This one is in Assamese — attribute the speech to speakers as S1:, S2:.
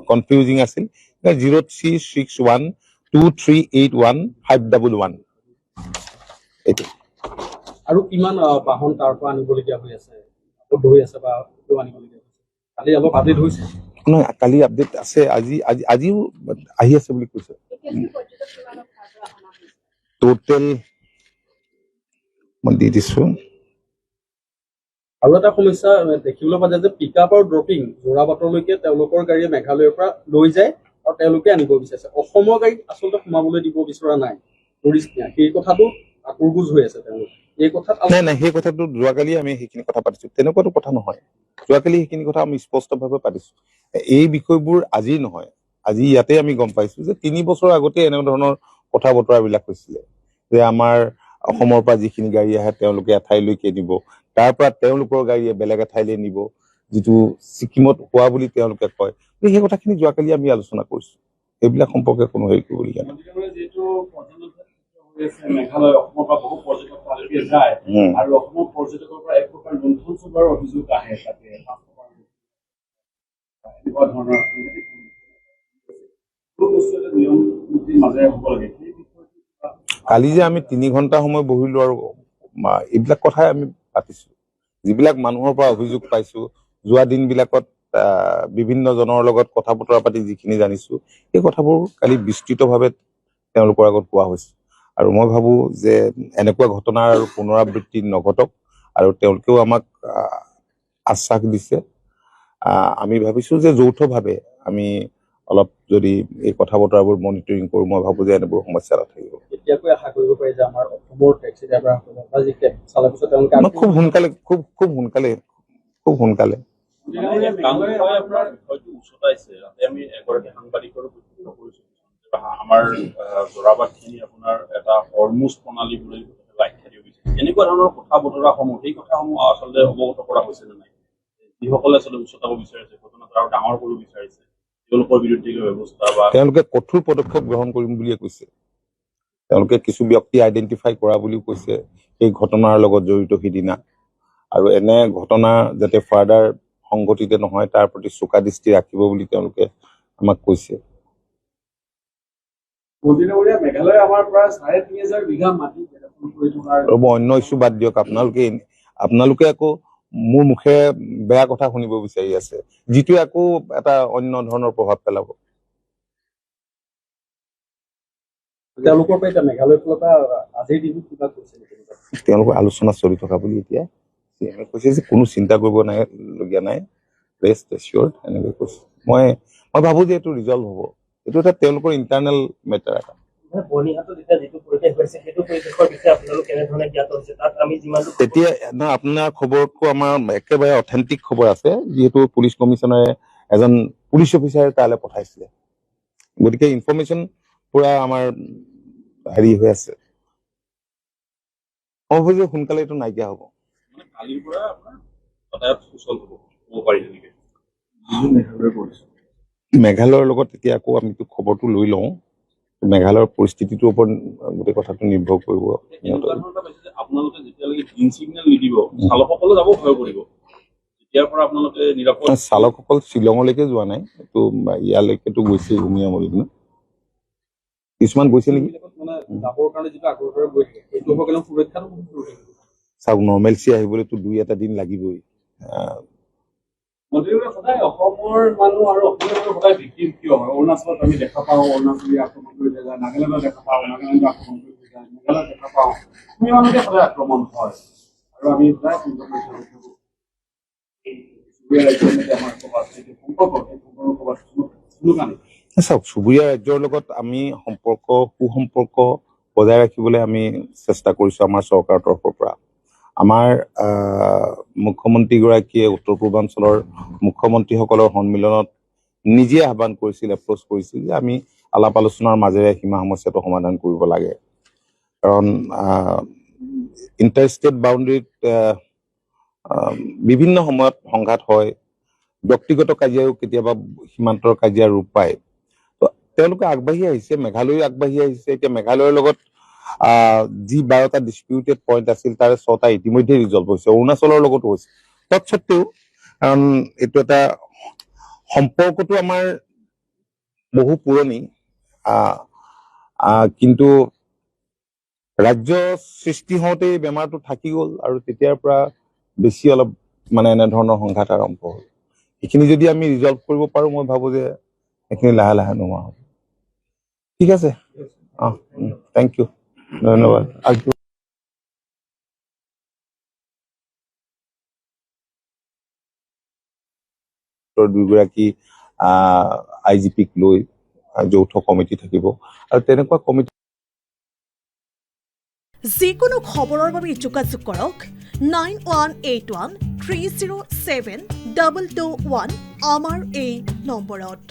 S1: কনফিউজিং আছিল 03612381 এইটো
S2: আৰু কিমান বাহন তাৰ পৰা আনিবলগীয়া হৈ আছে হৈ আছে বা আনিবলগীয়া হৈছে কালি অলপ আপডেট হৈছে
S1: নহয় কালি আপডেট আছে আজিও আহি আছে বুলি কৈছে টোটেল মই দি দিছো
S2: আৰু এটা সমস্যা দেখিবলৈ পোৱা যায় যে পিকআপ আৰু ড্ৰপিং যোৰাবাটলৈকে তেওঁলোকৰ গাড়ীয়ে মেঘালয়ৰ পৰা লৈ যায় আৰু তেওঁলোকে আনিব বিচাৰিছে অসমৰ গাড়ীত আচলতে সোমাবলৈ দিব বিচৰা নাই টুৰিষ্ট সেই কথাটো আক্ৰোশ হৈ আছে তেওঁলোক এই কথাত
S1: নাই সেই কথাটো যোৱাকালি আমি সেইখিনি কথা পাতিছো তেনেকুৱাটো কথা নহয় যোৱাকালি সেইখিনি কথা আমি স্পষ্টভাৱে পাতিছো এই বিষয়বোৰ আজি নহয় আজি ইয়াতে আমি গম পাইছো যে 3 বছৰ আগতে এনে ধৰণৰ কথা বতৰাবিলাক হৈছিলে যে আমাৰ অসমৰ পৰা যিখিনি গাড়ী আহে তেওঁলোকে এঠাইলৈকে নিব তাৰ পৰা তেওঁলোকৰ গাড়ীয়ে বেলেগ এঠাইলৈ নিব যিটো ছিকিমত হোৱা বুলি তেওঁলোকে কয় সেই কথাখিনি যোৱাকালি আমি আলোচনা কৰিছো এইবিলাক সম্পৰ্কে কোনো হেৰি কৰিবলগীয়া নাই
S3: মেঘালয় অসমৰ পৰা বহু পৰ্যটক তালৈকে যায় আৰু অসমৰ পৰ্যটকৰ পৰা এক প্ৰকাৰ লুণ্ঠন চলোৱাৰ অভিযোগ আহে তাতে এনেকুৱা ধৰণৰ নিয়ম নীতিৰ মাজেৰে হ'ব লাগে
S1: কালি যে আমি 3 ঘণ্টা সময় বহিলো আৰু এইবিলাক কথাই আমি পাতিছো যিবিলাক মানুহৰ পৰা অভিযোগ পাইছো যোৱা দিনবিলাকত বিভিন্ন জনৰ লগত কথা বতৰা পাতি যিখিনি জানিছো এই কথাবোৰ কালি বিস্তৃতভাৱে তেওঁলোকৰ আগত কোৱা হৈছে আৰু মই ভাবো যে এনেকুৱা ঘটনাৰ আৰু পুনৰাবৃত্তি নঘটক আৰু তেওঁলোকেও আমাক আশ্বাস দিছে আমি ভাবিছো যে যৌথভাৱে আমি অলপ যদি এই কথা বতৰাবোৰ মনিটৰিং কৰো মই ভাবো যে এনেবোৰ সমস্যা নাথাকিব
S2: এতিয়াকৈ আশা কৰিব পাৰি যে আমাৰ অসমৰ টেক্সি ড্ৰাইভাৰসকলে বা যি কেব চালকসকলে তেওঁলোকে
S1: খুব সোনকালে
S3: আপোনাৰ বিষয়টো উচতাইছে আমি এগৰাকী সাংবাদিকৰো কৰিছো আমাৰ যোৰাবাটখিনি আপোনাৰ এটা হৰমুজ প্ৰণালী বুলি ব্যাখ্যা দিব বিচাৰিছে এনেকুৱা ধৰণৰ কথা বতৰাসমূহ এই কথাসমূহ আচলতে অৱগত কৰা হৈছে নে নাই যিসকলে আচলতে উচ্চতাব বিচাৰিছে ঘটনাটো আৰু ডাঙৰ কৰিব বিচাৰিছে তেওঁলোকৰ বিৰুদ্ধে ব্যৱস্থা বা
S1: তেওঁলোকে কঠোৰ পদক্ষেপ গ্ৰহণ কৰিম বুলিয়ে কৈছে তেওঁলোকে কিছু ব্যক্তি আইডেন্টিফাই কৰা বুলিও কৈছে এই ঘটনাৰ লগত জড়িত সিদিনা আৰু এনে ঘটনা যাতে ফাৰ্ডাৰ সংঘটিত নহয় তাৰ প্ৰতি চোকা দৃষ্টি ৰাখিব বুলি তেওঁলোকে আমাক কৈছে
S3: মেঘালয় আমাৰ পৰা ৩,৫০০ বিঘা মাটি
S1: অন্য ইছ্যু বাদ দিয়ক আপোনালোকে আকৌ মোৰ মুখে বেয়া কথা শুনিব বিচাৰি আছে যিটোৱে আকৌ এটা অন্য ধৰণৰ প্ৰভাৱ পেলাব
S2: তেওঁলোকৰ পৰা এতিয়া মেঘালয়ৰ ফালৰ পৰা আজিৰ দিনটোত কিবা কৈছে
S1: তেওঁলোকৰ আলোচনা চলি থকা বুলি এতিয়া কৈছে যে কোনো চিন্তা কৰিব লগীয়া নাই ৰেষ্ট এচিয়ৰ্ড এনেকৈ কৈছে মই ভাবো যে এইটো ৰিজল্ভ হ'ব এইটো এটা তেওঁলোকৰ ইণ্টাৰনেল মেটাৰ এটা তেতিয়া আপোনাৰ খবৰটো আমাৰ একেবাৰে অথেণ্টিক খবৰ আছে যিহেতু পুলিচ কমিশ্যনাৰে এজন পুলিচ অফিচাৰে তালৈ পঠাইছিলে গতিকে ইনফৰমেশ্যন পুৰা আমাৰ হেৰি হৈ আছে অৱশ্যে সোনকালে এইটো নাইকিয়া হ'ব
S3: কালিৰ পৰা আপোনাৰ যাতায়াত সুচল হ'ব ক'ব পাৰি তেনেকে
S1: মেঘালয়ৰ লগত এতিয়া আকৌ আমি খবৰটো লৈ লওঁ মেঘালয়ৰ পৰিস্থিতিটোৰ ওপৰত গোটেই কথাটো নিৰ্ভৰ কৰিব
S3: আপোনালোকে যেতিয়ালৈকে গ্ৰীণ চিগনেল নিদিব চালকসকলে যাব ভয় কৰিব তেতিয়াৰ পৰা আপোনালোকে নিৰাপদ
S1: চালকসকল শ্বিলঙলৈকে যোৱা নাই এইটো ইয়ালৈকেতো গৈছে উমিয়ামলৈ কিছুমান গৈছে নেকি চাওক নৰ্মেলচি আহিবলৈতো 2-এটা দিন লাগিবই
S3: সদায় অসমৰ মানুহ আৰু অসমৰ মানুহ সদায় ভিক্টিম কিয় হয় অৰুণাচলত আমি দেখা পাওঁ অৰুণাচলী আক্ৰমণ কৰি যায় নাগালেণ্ডত দেখা পাওঁ নাগালেণ্ডত আক্ৰমণ কৰি যায় মেঘালয়ত দেখা পাওঁ আমি মানুহে সদায় আক্ৰমণ হয় আৰু আমি প্ৰায়
S1: চাওক চুবুৰীয়া ৰাজ্যৰ লগত আমি সুসম্পৰ্ক বজাই ৰাখিবলৈ আমি চেষ্টা কৰিছো আমাৰ চৰকাৰৰ তৰফৰ পৰা আমাৰ মুখ্যমন্ত্ৰীগৰাকীয়ে উত্তৰ পূৰ্বাঞ্চলৰ মুখ্যমন্ত্ৰীসকলৰ সন্মিলনত নিজে আহ্বান কৰিছিল এপ্ৰ'চ কৰিছিল যে আমি আলাপ আলোচনাৰ মাজেৰে সীমা সমস্যাটো সমাধান কৰিব লাগে কাৰণ ইণ্টাৰষ্টেট বাউণ্ডেৰীত বিভিন্ন সময়ত সংঘাত হয় ব্যক্তিগত কাজিয়াও কেতিয়াবা সীমান্তৰ কাজিয়াৰ ৰূপ পায় তেওঁলোকে আগবাঢ়ি আহিছে মেঘালয়ো আগবাঢ়ি আহিছে এতিয়া মেঘালয়ৰ লগত যি 12টা ডিস্পিউটেড পইণ্ট আছিল তাৰে 6টা ইতিমধ্যে ৰিজল্ভ হৈছে অৰুণাচলৰ লগতো হৈছে তৎসত্বেও কাৰণ এইটো এটা সম্পৰ্কটো আমাৰ বহু পুৰণি, কিন্তু ৰাজ্য সৃষ্টি হওঁতে এই বেমাৰটো থাকি গ'ল আৰু তেতিয়াৰ পৰা বেছি অলপ মানে এনেধৰণৰ সংঘাত আৰম্ভ হ'ল। সেইখিনি যদি আমি ৰিজল্ভ কৰিব পাৰো, মই ভাবো যে সেইখিনি লাহে লাহে নোহোৱা হ'ব। ঠিক আছে, থেংক ইউ, ধন্যবাদ। দুগৰাকী IGPক লৈ যৌথ কমিটি থাকিব আৰু তেনেকুৱা কমিটি
S4: যিকোনো খবৰৰ বাবে যোগাযোগ কৰক 9181307221 আমাৰ এই নম্বৰত।